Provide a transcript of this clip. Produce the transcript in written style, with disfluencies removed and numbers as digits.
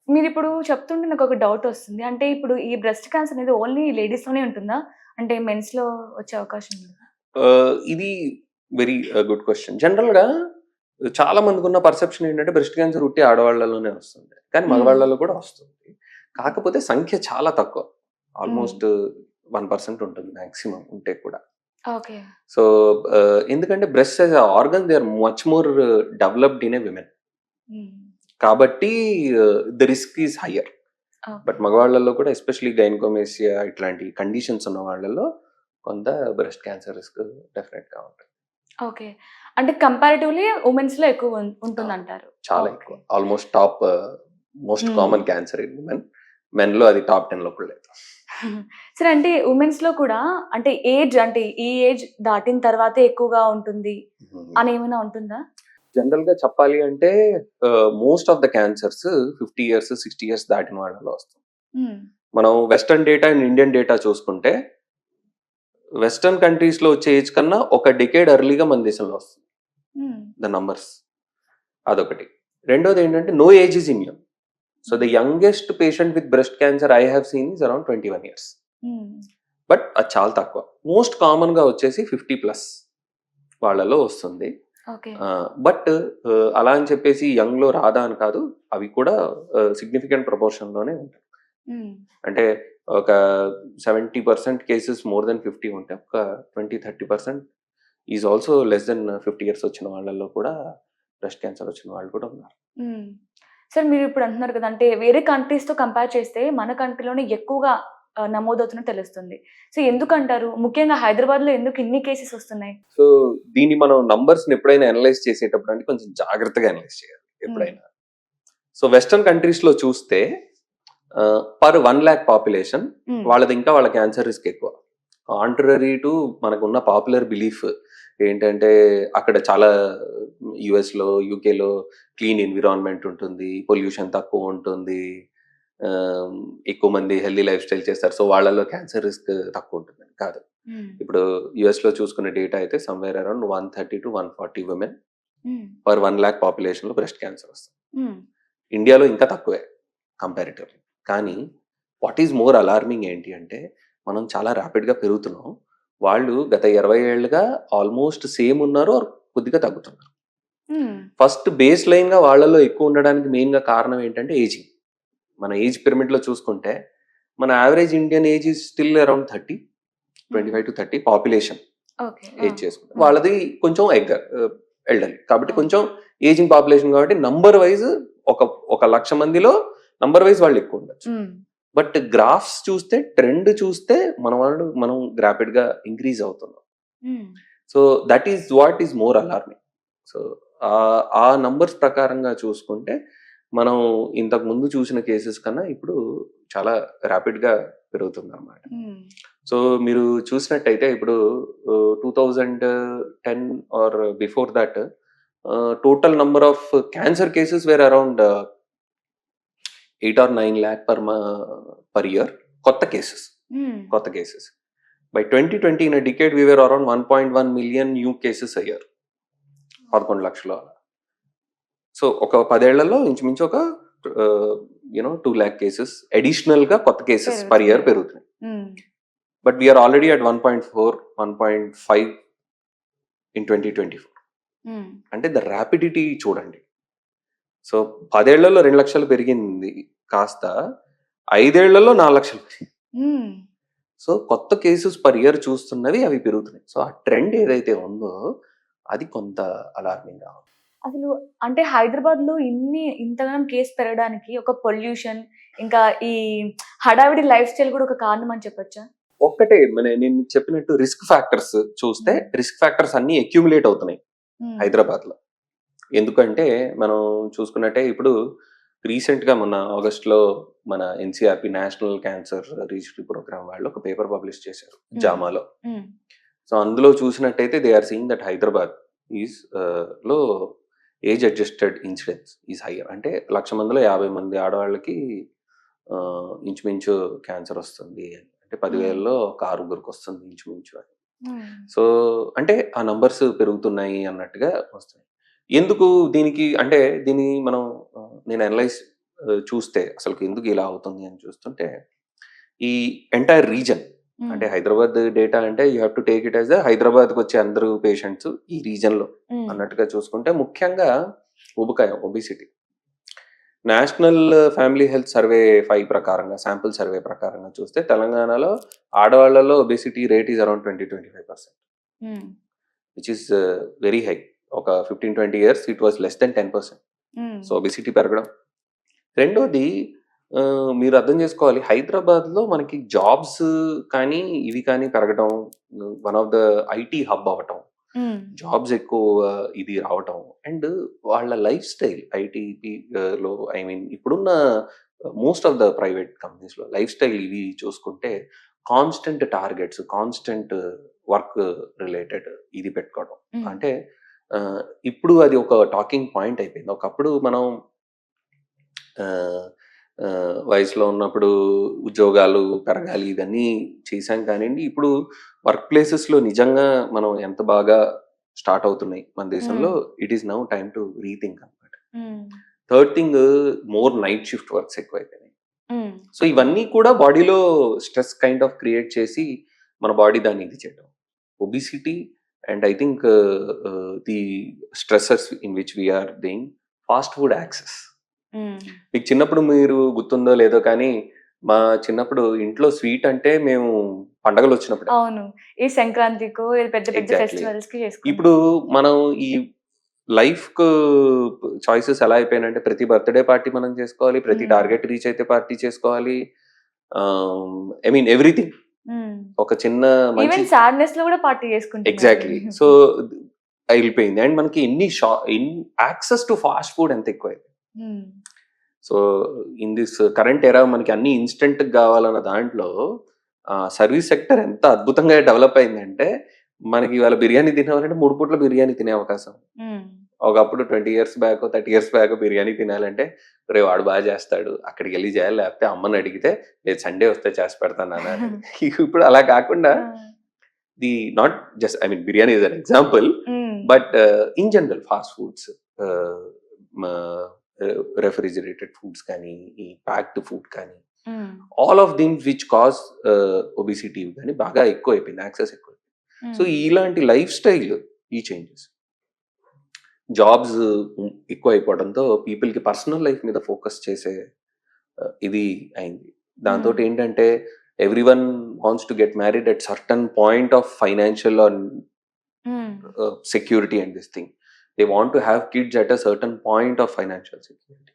మీరిప్పుడు చెప్తుంటే నాకొక డౌటొస్తుంది. అంటే ఇప్పుడు ఈ బ్రెస్ట్ క్యాన్సర్ అనేది ఓన్లీ లేడీస్‌లోనే ఉంటుందా? అంటే మెన్స్‌లో వచ్చే అవకాశం ఉందా? ఇది వెరీ గుడ్ క్వెషన్. జనరల్‌గా చాలా మందికున్న పర్సెప్షన్ ఏంటంటే బ్రెస్ట్ క్యాన్సర్ ఉట్టి ఆడవాళ్ళలోనే వస్తుంది. కానీ హ్మ్. మగవాళ్ళలో కూడా వస్తుంది. కాకపోతే సంఖ్య చాలా తక్కువ. హ్మ్. ఆల్‌మోస్ట్ 1% ఉంటుంది మాక్సిమం ఉంటే కూడా. ఓకే. సో, ఎందుకంటే breast as a organ they are much more developed in a women. Hmm. కాబట్టి the risk is higher. Okay. But మగవాళ్ళలో కూడా ఎస్పెషల్లీ గైనకోమేసియా ఇట్లాంటి కండిషన్స్ ఉన్న వాళ్ళలో కొంత బ్రెస్ట్ క్యాన్సర్ రిస్క్ డెఫినెట్‌గా ఉంటుంది. ఓకే. అంటే కంపారిటివ్‌లీ వుమెన్స్‌లో ఎక్కువ ఆ! ఉంటుందంటారు. చాలా ఓకే. ఎక్కువ. Almost top most hmm. Common cancer in women. మెన్‌లో అది టాప్ 10లో కూడా లేదు. సరే అంటే వుమెన్స్‌లో కూడా అంటే అంటే ఈ ఏజ్ దాటిన తర్వాతే ఎక్కువగా ఉంటుంది హ్మ్. అని ఏమైనా ఉంటుందా? జనరల్‌గా చెప్పాలి అంటే most of the cancers 50 years, 60 years దాటిన వాళ్ళలో వస్తుంది. హ్మ్. మనం western data and Indian data చూసుకుంటే వెస్టర్న్ కంట్రీస్‌లో వచ్చే ఏజ్ కన్నా ఒక డికేడ్ ఎర్లీగా మన దేశంలో వస్తుంది. హ్మ్. ద నంబర్స్ అదొకటి. రెండోదేంటంటే no age is immune. So, the hmm. Youngest patient with breast cancer I have seen is around 21 years. Hmm. But అది చాలా తక్కువ. మోస్ట్ కామన్‌గా వచ్చేసి 50 ప్లస్ వాళ్ళలో వస్తుంది. ఓకే. బట్ అలా అని చెప్పేసి యంగ్‌లో రాదా అని కాదు. అవి కూడా సిగ్నిఫికెంట్ ప్రపోర్షన్‌లోనే ఉంటాయి. హ్మ్. అంటే ఒక 70% కేసెస్ మోర్ థాన్ 50 ఉంటే ఒక 20, 30% is also less than 50 years వచ్చిన వాళ్ళలో కూడా బ్రెస్ట్ క్యాన్సర్ వచ్చిన వాళ్ళు కూడా ఉన్నారు. హ్మ్. సార్ మీరిప్పుడు అంటున్నారు కదా! అంటే వేరే కంట్రీస్‌తో కంపేర్ చేస్తే మన కంట్రీలోనే ఎక్కువగా నమోదవుతున్నట్టు తెలుస్తుంది. సో, ఎందుకంటారు? ముఖ్యంగా హైదరాబాద్‌లో ఎందుకు ఇన్ని కేసెస్ వస్తున్నాయి? సో, దీన్ని మనం నంబర్స్‌ని ఎప్పుడైనా అనలైజ్ చేసేటప్పుడు అంటే కొంచెం జాగ్రత్తగా అనలైజ్ చేయాలి హ్మ్. ఎప్పుడైనా. సో, వెస్టర్న్ కంట్రీస్‌లో చూస్తే పర్ 1,00,000 పాపులేషన్ హ్మ్. వాళ్ళది ఇంకా వాళ్ళ క్యాన్సర్ రిస్క్ ఎక్కువ. కాంట్రరీ టు మనకున్న పాపులర్ బిలీఫ్ ఏంటంటే అక్కడ చాలా యూఎస్‌లో, యూకేలో క్లీన్ ఎన్విరాన్మెంట్ ఉంటుంది. పొల్యూషన్ తక్కువ ఉంటుంది. ఆహ్, ఎక్కువ మంది హెల్తీ లైఫ్ స్టైల్ చేస్తారు. సో, వాళ్ళలో క్యాన్సర్ రిస్క్ తక్కువ ఉంటుందని కాదు. హ్మ్. ఇప్పుడు యూఎస్‌లో చూసుకున్న డేటా అయితే సమ్‌వేర్ అరౌండ్ 130-140 విమెన్ హ్మ్. పర్ 1,00,000 పాపులేషన్‌లో బ్రెస్ట్ క్యాన్సర్ వస్తుంది. హ్మ్. ఇండియాలో ఇంకా తక్కువే కంపారిటివ్‌లీ. కానీ వాట్ ఈస్ మోర్ అలార్మింగ్ ఏంటి అంటే, మనం చాలా ర్యాపిడ్‌గా పెరుగుతున్నాం. వాళ్ళు గత 20 ఏళ్లుగా ఆల్‌మోస్ట్ సేమ్ ఉన్నారు ఆర్ కొద్దిగా తగ్గుతున్నారు. హ్మ్. ఫస్ట్ బేస్ లైన్‌గా వాళ్ళలో ఎక్కువ ఉండడానికి మెయిన్‌గా కారణం ఏంటంటే ఏజింగ్. మన ఏజ్ పిరమిడ్‌లో చూసుకుంటే, మన average Indian age is still around 30, హ్మ్. 25-30 పాపులేషన్ ఓకే. ఆ! ఏజ్ చేసుకుంటే. హ్మ్. వాళ్ళది కొంచెం ఎల్డర్లీ. కాబట్టి అవును. కొంచెం ఏజింగ్ పాపులేషన్ కాబట్టి నంబర్ వైస్ ఒక ఒక 1,00,000 మందిలో నంబర్ వైస్ వాళ్ళు ఎక్కువ ఉండొచ్చు. హ్మ్. బట్ గ్రాఫ్స్ చూస్తే, ట్రెండ్ చూస్తే మనం ర్యాపిడ్‌గా ఇంక్రీజ్ అవుతున్నాం. హ్మ్. So, that is what is more alarming. So, ఆ నంబర్స్ ప్రకారంగా చూసుకుంటే, మనం ఇంతకుముందు చూసిన కేసెస్ కన్నా ఇప్పుడు చాలా ర్యాపిడ్‌గా పెరుగుతుందన్నమాట. హ్మ్. సో, మీరు చూసినట్టయితే ఇప్పుడు 2010 or before that total number of cancer cases were around 8 or 9 lakh per year కొత్త కేసెస్. హ్మ్. కొత్త cases. By 2020 in a decade we were around 1.1 million new cases a year. 11,00,000 అలా. సో, ఒక 10 ఏళ్లలో ఇంచుమించు ఒక ఆహ్, 2,00,000 కేసెస్ అడిషనల్‌గా కొత్త కేసెస్ పర్ పెరుగుతుంది. ఇయర్ పెరుగుతున్నాయి. Hmm. But we are already at 1.4, 1.5 in 2024. Hmm. అంటే ద రాపిడిటీ చూడండి. సో, 10 ఏళ్లలో 2,00,000 పెరిగింది కాస్త 5 ఏళ్లలో 4,00,000 పెరిగింది. హ్మ్. సో, కొత్త కేసెస్ పర్ ఇయర్ చూస్తున్నవి అవి పెరుగుతున్నాయి. సో, ఆ ట్రెండ్ ఏదైతే ఉందో అది కొంత అలార్మింగ్‌గా ఉంది. అసలు అంటే హైదరాబాద్‌లో ఇంతగనం కేస్ పెరగడానికి ఒక పొల్యూషన్, ఇంకా ఈ హడావిడి లైఫ్ స్టైల్ కూడా ఒక కారణం అని చెప్పొచ్చా? ఒక్కటే నేను చెప్పినట్టు రిస్క్ ఫ్యాక్టర్స్ చూస్తే హ్మ్. రిస్క్ ఫ్యాక్టర్స్ అన్నీ అక్యుములేట్ అవుతున్నాయి హ్మ్. హైదరాబాద్‌లో. ఎందుకంటే మనం చూసుకున్నట్టే ఇప్పుడు రీసెంట్‌గా మొన్న ఆగస్ట్‌లో మన ఎన్‌సీఆర్‌పీ నేషనల్ క్యాన్సర్ రిజిస్ట్రీ ప్రోగ్రామ్ వాళ్ళు ఒక పేపర్ పబ్లిష్ చేశారు హ్మ్. జామాలో. హ్మ్. సో, అందులో చూసినట్టయితే they are seeing that Hyderabad is low age adjusted incidence is higher. అంటే 1,00,000 మందిలో 50 మంది ఆడవాళ్ళకి ఇంచుమించు క్యాన్సర్ వస్తుంది. అంటే హ్మ్. 10,000లో ఒక ఆరుగురికొస్తుంది ఇంచుమించు అని. హ్మ్. సో, అంటే ఆ నంబర్స్ పెరుగుతున్నాయి అన్నట్టుగా వస్తున్నాయి. ఎందుకు దీనికి అంటే దీన్ని మనం నేను అనలైజ్ చూస్తే అసలు ఎందుకు ఇలా అవుతుంది అని చూస్తుంటే ఈ ఎంటైర్ రీజన్ అంటే హైదరాబాద్ డేటా అంటే you have to take it as హైదరాబాద్కి వచ్చే అందరూ పేషెంట్స్ ఈ రీజన్లో అన్నట్టుగా చూసుకుంటే ముఖ్యంగా obesity national family health survey 5 ప్రకారంగా శాంపుల్ సర్వే ప్రకారంగా చూస్తే తెలంగాణలో ఆడవాళ్లలో obesity rate is around 20-25%, which is very high. ఒక 15-20 years it was less than 10%. So obesity పెరగడం. రెండోది మీరు అర్థం చేసుకోవాలి, హైదరాబాద్లో మనకి జాబ్స్ కానీ ఇవి కానీ పెరగడం, one of the IT hub అవ్వటం, జాబ్స్ ఎక్కువ ఇది రావటం అండ్ వాళ్ళ లైఫ్ స్టైల్ లో ఐ మీన్ ఇప్పుడున్న most of the private companies లో లైఫ్ స్టైల్ ఇవి చూసుకుంటే constant targets, constant work related ఇది పెట్టుకోవడం. అంటే ఇప్పుడు అది ఒక టాకింగ్ పాయింట్ అయిపోయింది. ఒకప్పుడు మనం వయసులో ఉన్నప్పుడు ఉద్యోగాలు పెరగాలి ఇవన్నీ చేశాం కానివ్వండి, ఇప్పుడు వర్క్ ప్లేసెస్లో నిజంగా మనం ఎంత బాగా స్టార్ట్ అవుతున్నాయి మన దేశంలో. It is now time to rethink అనమాట. Third thing, more night shift works ఎక్కువైపోయినాయి. సో ఇవన్నీ కూడా బాడీలో స్ట్రెస్ కైండ్ ఆఫ్ క్రియేట్ చేసి మన బాడీ దాన్ని ఇది చేయడం. Obesity and I think the stresses in which we're doing, fast food access. మీకు చిన్నప్పుడు మీరు గుర్తుందో లేదో కానీ మా చిన్నప్పుడు ఇంట్లో స్వీట్ అంటే మేము పండగలు వచ్చినప్పుడు, అవును, ఈ సంక్రాంతికో పెద్ద పెద్ద ఫెస్టివల్స్ కి చేసుకుంటాం. ఇప్పుడు మనం ఈ లైఫ్ కు చాయిసెస్ ఎలా అయిపోయినంటే ప్రతి బర్త్డే పార్టీ మనం చేసుకోవాలి, ప్రతి టార్గెట్ రీచ్ అయితే పార్టీ చేసుకోవాలి, ఐ మీన్ ఎవ్రీథింగ్. ఒక చిన్న ఈవెన్ సాడ్నెస్ లో కూడా పార్టీ చేసుకుంటాం. ఎగ్జాక్ట్లీ. సో అయిపోయింది. అండ్ మనకి యాక్సెస్ టు ఫాస్ట్ ఫుడ్ ఎంత ఎక్కువ. సో ఇన్ దిస్ కరెంట్ ఎరా మనకి అన్ని ఇన్స్టెంట్ కావాలన్న దాంట్లో సర్వీస్ సెక్టర్ ఎంత అద్భుతంగా డెవలప్ అయిందంటే మనకి ఇవాళ బిర్యానీ తినాలంటే 3 పూట్ల బిర్యానీ తినే అవకాశం. ఒకప్పుడు 20 years back 30 years back biryani తినాలంటే రే వాడు బాగా చేస్తాడు అక్కడికి వెళ్ళి చేయాలి, లేకపోతే అమ్మని అడిగితే లేదు సండే వస్తే చేసి పెడతాను అన్నారు. ఇప్పుడు అలా కాకుండా the not just I mean biryani is an example, but in general fast foods, refrigerated foods కానీ, ఈ ప్యాక్డ్ ఫుడ్ కానీ, all of దిమ్ which cause obesity కానీ బాగా ఎక్కువ అయిపోయింది, యాక్సెస్ ఎక్కువ. సో ఇలాంటి లైఫ్ స్టైల్ ఈ చేంజెస్, జాబ్స్ ఎక్కువ అయిపోవడంతో పీపుల్కి పర్సనల్ లైఫ్ మీద ఫోకస్ చేసే ఇది అయింది. దాంతో ఏంటంటే everyone wants to get married at certain point of financial security and this thing. They want to have kids at a certain point of financial security.